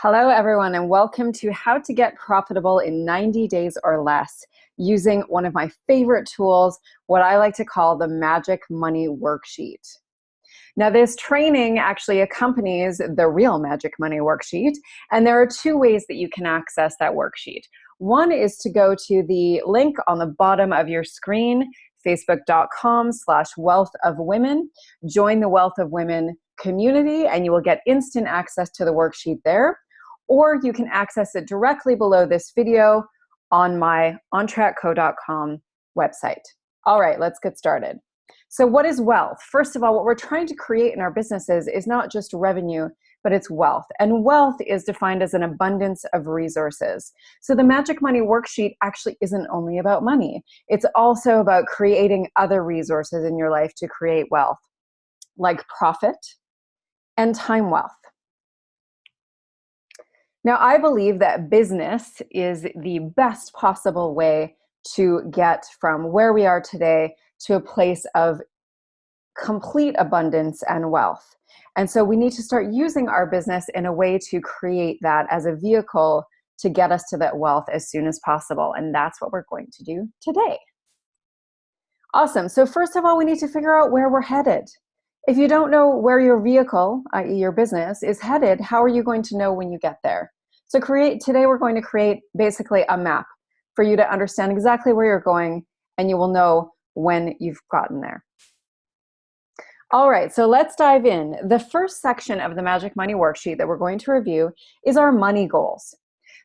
Hello, everyone, and welcome to How to Get Profitable in 90 Days or Less using one of my favorite tools, what I like to call the Magic Money Worksheet. Now, this training actually accompanies the real Magic Money Worksheet, and there are two ways that you can access that worksheet. One is to go to the link on the bottom of your screen, facebook.com/wealthofwomen. Join the Wealth of Women community, and you will get instant access to the worksheet there. Or you can access it directly below this video on my ontrackco.com website. All right, let's get started. So what is wealth? First of all, what we're trying to create in our businesses is not just revenue, but it's wealth. And wealth is defined as an abundance of resources. So the Magic Money Worksheet actually isn't only about money. It's also about creating other resources in your life to create wealth, like profit and time wealth. Now, I believe that business is the best possible way to get from where we are today to a place of complete abundance and wealth. And so we need to start using our business in a way to create that as a vehicle to get us to that wealth as soon as possible. And that's what we're going to do today. Awesome. So first of all, we need to figure out where we're headed. If you don't know where your vehicle, i.e. your business, is headed, how are you going to know when you get there? So today we're going to create basically a map for you to understand exactly where you're going, and you will know when you've gotten there. All right, so let's dive in. The first section of the Magic Money Worksheet that we're going to review is our money goals.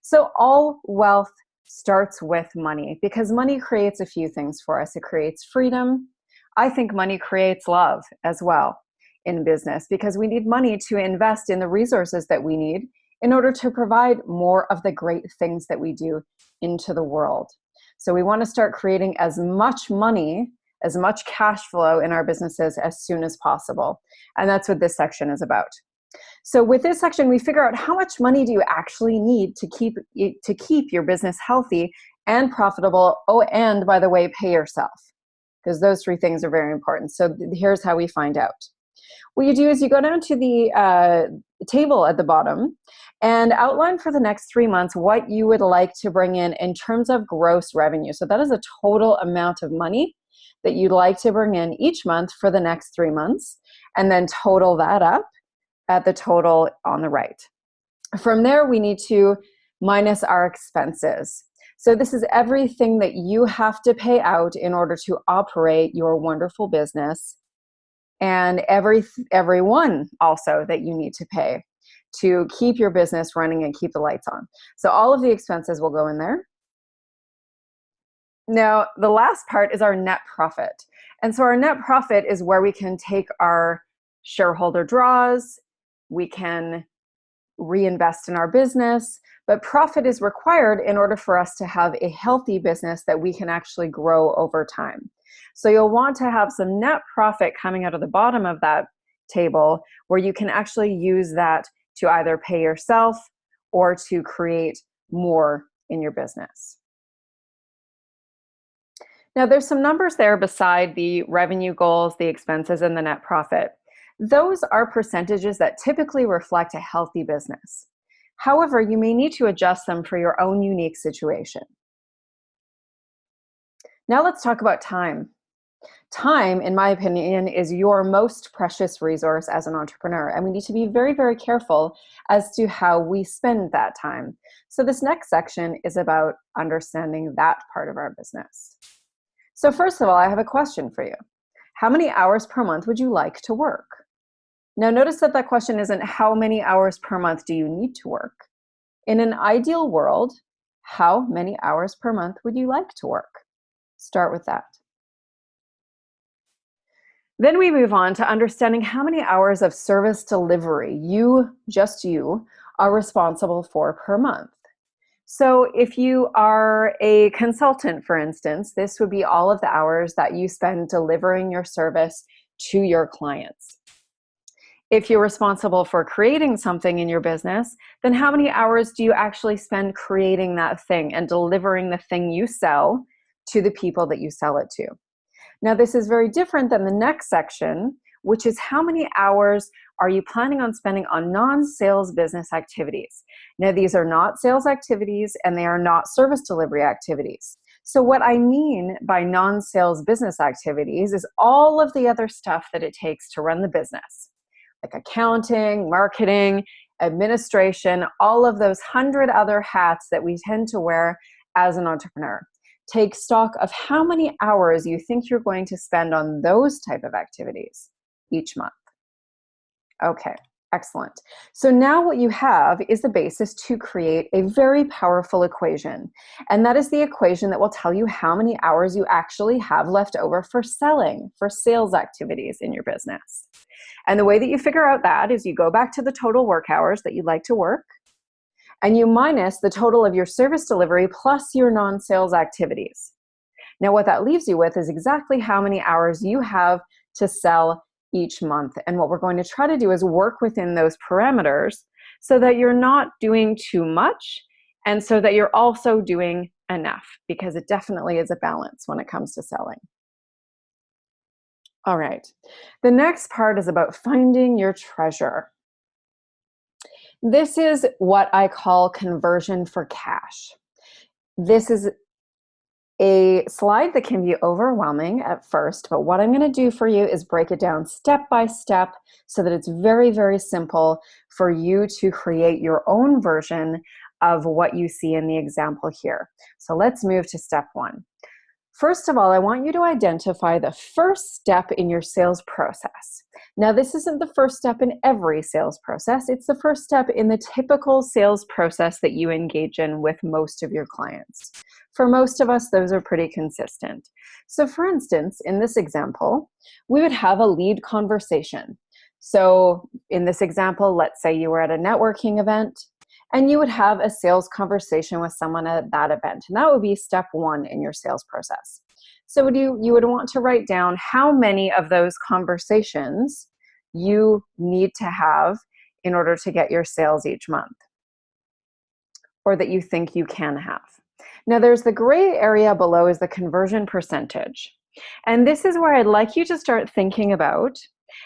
So all wealth starts with money because money creates a few things for us. It creates freedom. I think money creates love as well in business because we need money to invest in the resources that we need in order to provide more of the great things that we do into the world. So we want to start creating as much money, as much cash flow in our businesses as soon as possible. And that's what this section is about. So with this section, we figure out how much money do you actually need to keep your business healthy and profitable. Oh, and by the way, pay yourself, because those three things are very important. So here's how we find out. What you do is you go down to the table at the bottom and outline for the next 3 months what you would like to bring in terms of gross revenue. So that is a total amount of money that you'd like to bring in each month for the next 3 months, and then total that up at the total on the right. From there, we need to minus our expenses. So this is everything that you have to pay out in order to operate your wonderful business, and everyone also that you need to pay to keep your business running and keep the lights on. So all of the expenses will go in there. Now, the last part is our net profit. And so our net profit is where we can take our shareholder draws, we can reinvest in our business, but profit is required in order for us to have a healthy business that we can actually grow over time. So you'll want to have some net profit coming out of the bottom of that table where you can actually use that to either pay yourself or to create more in your business. Now, there's some numbers there beside the revenue goals, the expenses, and the net profit. Those are percentages that typically reflect a healthy business. However, you may need to adjust them for your own unique situation. Now let's talk about time. Time, in my opinion, is your most precious resource as an entrepreneur, and we need to be very, very careful as to how we spend that time. So this next section is about understanding that part of our business. So first of all, I have a question for you. How many hours per month would you like to work? Now notice that that question isn't how many hours per month do you need to work. In an ideal world, how many hours per month would you like to work? Start with that. Then we move on to understanding how many hours of service delivery just you, are responsible for per month. So if you are a consultant, for instance, this would be all of the hours that you spend delivering your service to your clients. If you're responsible for creating something in your business, then how many hours do you actually spend creating that thing and delivering the thing you sell to the people that you sell it to? Now, this is very different than the next section, which is how many hours are you planning on spending on non-sales business activities? Now, these are not sales activities and they are not service delivery activities. So what I mean by non-sales business activities is all of the other stuff that it takes to run the business, like accounting, marketing, administration, all of those 100 other hats that we tend to wear as an entrepreneur. Take stock of how many hours you think you're going to spend on those type of activities each month. Okay, excellent. So now what you have is the basis to create a very powerful equation. And that is the equation that will tell you how many hours you actually have left over for selling, for sales activities in your business. And the way that you figure out that is you go back to the total work hours that you'd like to work, and you minus the total of your service delivery plus your non-sales activities. Now, what that leaves you with is exactly how many hours you have to sell each month. And what we're going to try to do is work within those parameters so that you're not doing too much and so that you're also doing enough, because it definitely is a balance when it comes to selling. All right. The next part is about finding your treasure. This is what I call conversion for cash. This is a slide that can be overwhelming at first, but what I'm going to do for you is break it down step by step so that it's very, very simple for you to create your own version of what you see in the example here. So let's move to step one. First of all, I want you to identify the first step in your sales process. Now, this isn't the first step in every sales process. It's the first step in the typical sales process that you engage in with most of your clients. For most of us, those are pretty consistent. So for instance, in this example, we would have a lead conversation. So in this example, let's say you were at a networking event and you would have a sales conversation with someone at that event. And that would be step one in your sales process. So you would want to write down how many of those conversations you need to have in order to get your sales each month, or that you think you can have. Now there's the gray area below is the conversion percentage. And this is where I'd like you to start thinking about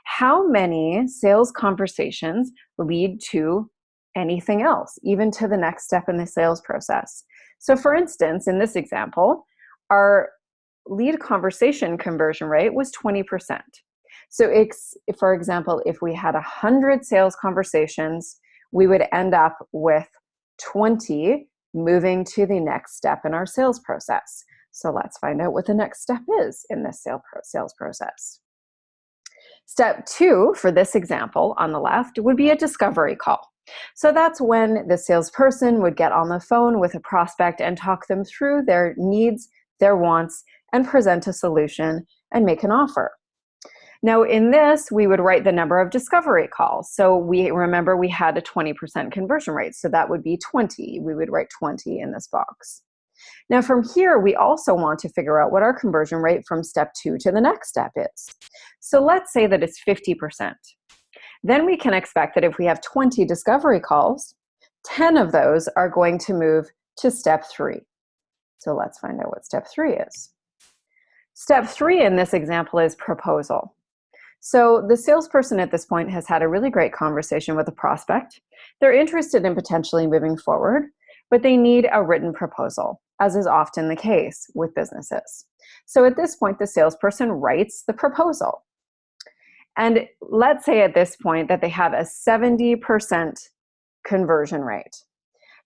how many sales conversations lead to anything else, even to the next step in the sales process. So for instance, in this example, our lead conversation conversion rate was 20%. So for example, if we had 100 sales conversations, we would end up with 20 moving to the next step in our sales process. So let's find out what the next step is in this sales process. Step two for this example on the left would be a discovery call. So that's when the salesperson would get on the phone with a prospect and talk them through their needs, their wants, and present a solution and make an offer. Now in this, we would write the number of discovery calls. So we had a 20% conversion rate. So that would be 20. We would write 20 in this box. Now from here, we also want to figure out what our conversion rate from step two to the next step is. So let's say that it's 50%. Then we can expect that if we have 20 discovery calls, 10 of those are going to move to step three. So let's find out what step three is. Step three in this example is proposal. So the salesperson at this point has had a really great conversation with a prospect. They're interested in potentially moving forward, but they need a written proposal, as is often the case with businesses. So at this point, the salesperson writes the proposal. And let's say at this point that they have a 70% conversion rate.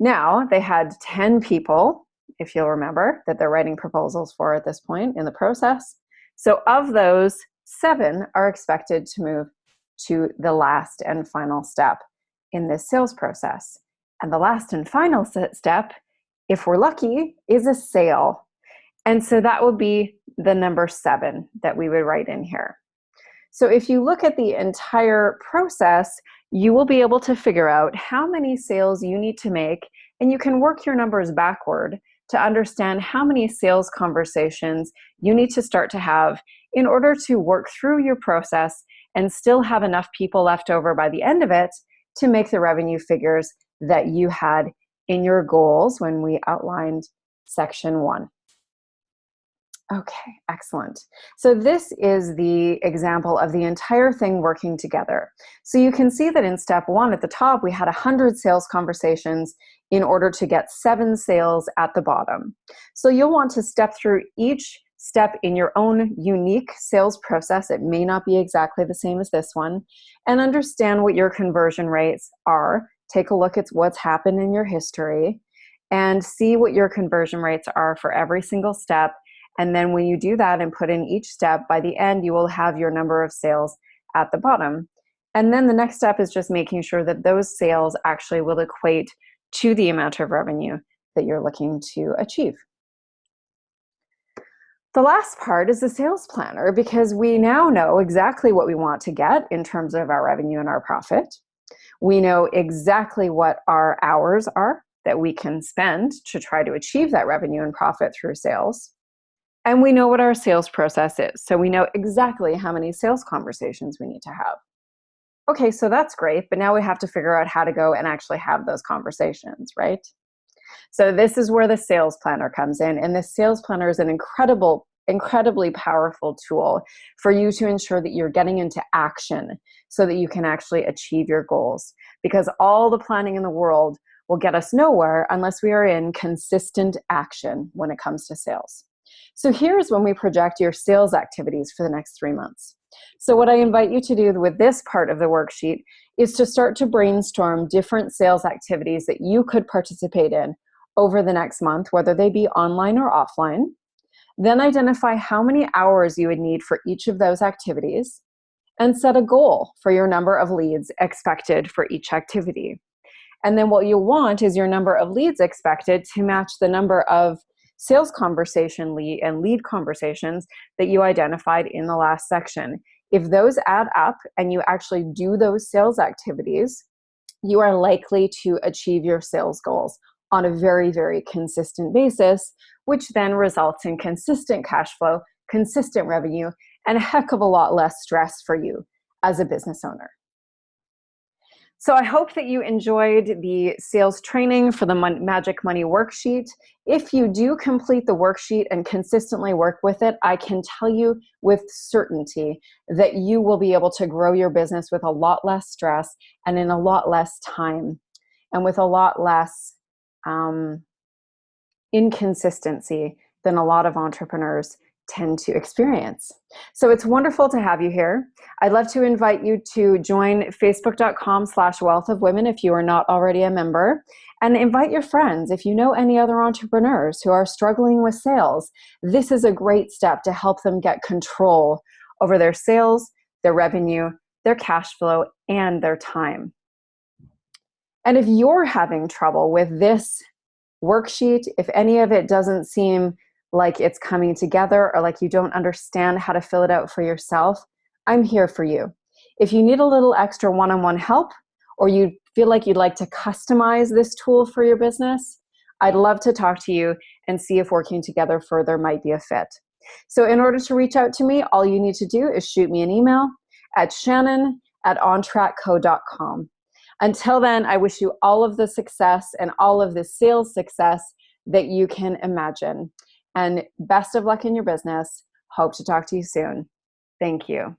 Now they had 10 people, if you'll remember, that they're writing proposals for at this point in the process. So of those, 7 are expected to move to the last and final step in this sales process. And the last and final step, if we're lucky, is a sale. And so that would be the number 7 that we would write in here. So if you look at the entire process, you will be able to figure out how many sales you need to make, and you can work your numbers backward to understand how many sales conversations you need to start to have in order to work through your process and still have enough people left over by the end of it to make the revenue figures that you had in your goals when we outlined section 1. Okay, excellent. So this is the example of the entire thing working together. So you can see that in step one at the top, we had 100 sales conversations in order to get 7 sales at the bottom. So you'll want to step through each step in your own unique sales process. It may not be exactly the same as this one, and understand what your conversion rates are. Take a look at what's happened in your history and see what your conversion rates are for every single step. And then when you do that and put in each step, by the end, you will have your number of sales at the bottom. And then the next step is just making sure that those sales actually will equate to the amount of revenue that you're looking to achieve. The last part is the sales planner, because we now know exactly what we want to get in terms of our revenue and our profit. We know exactly what our hours are that we can spend to try to achieve that revenue and profit through sales. And we know what our sales process is. So we know exactly how many sales conversations we need to have. Okay, so that's great, but now we have to figure out how to go and actually have those conversations, right? So this is where the sales planner comes in. And the sales planner is an incredibly powerful tool for you to ensure that you're getting into action so that you can actually achieve your goals. Because all the planning in the world will get us nowhere unless we are in consistent action when it comes to sales. So here's when we project your sales activities for the next 3 months. So what I invite you to do with this part of the worksheet is to start to brainstorm different sales activities that you could participate in over the next month, whether they be online or offline. Then identify how many hours you would need for each of those activities and set a goal for your number of leads expected for each activity. And then what you'll want is your number of leads expected to match the number of sales conversation lead conversations that you identified in the last section. If those add up and you actually do those sales activities, you are likely to achieve your sales goals on a very, very consistent basis, which then results in consistent cash flow, consistent revenue, and a heck of a lot less stress for you as a business owner. So I hope that you enjoyed the sales training for the Magic Money worksheet. If you do complete the worksheet and consistently work with it, I can tell you with certainty that you will be able to grow your business with a lot less stress and in a lot less time and with a lot less inconsistency than a lot of entrepreneurs tend to experience. So it's wonderful to have you here. I'd love to invite you to join facebook.com/wealthofwomen if you are not already a member, and invite your friends. If you know any other entrepreneurs who are struggling with sales, this is a great step to help them get control over their sales, their revenue, their cash flow, and their time. And if you're having trouble with this worksheet, if any of it doesn't seem like it's coming together or like you don't understand how to fill it out for yourself, I'm here for you. If you need a little extra one-on-one help or you feel like you'd like to customize this tool for your business, I'd love to talk to you and see if working together further might be a fit. So in order to reach out to me, all you need to do is shoot me an email at shannon@ontrackco.com. Until then, I wish you all of the success and all of the sales success that you can imagine. And best of luck in your business. Hope to talk to you soon. Thank you.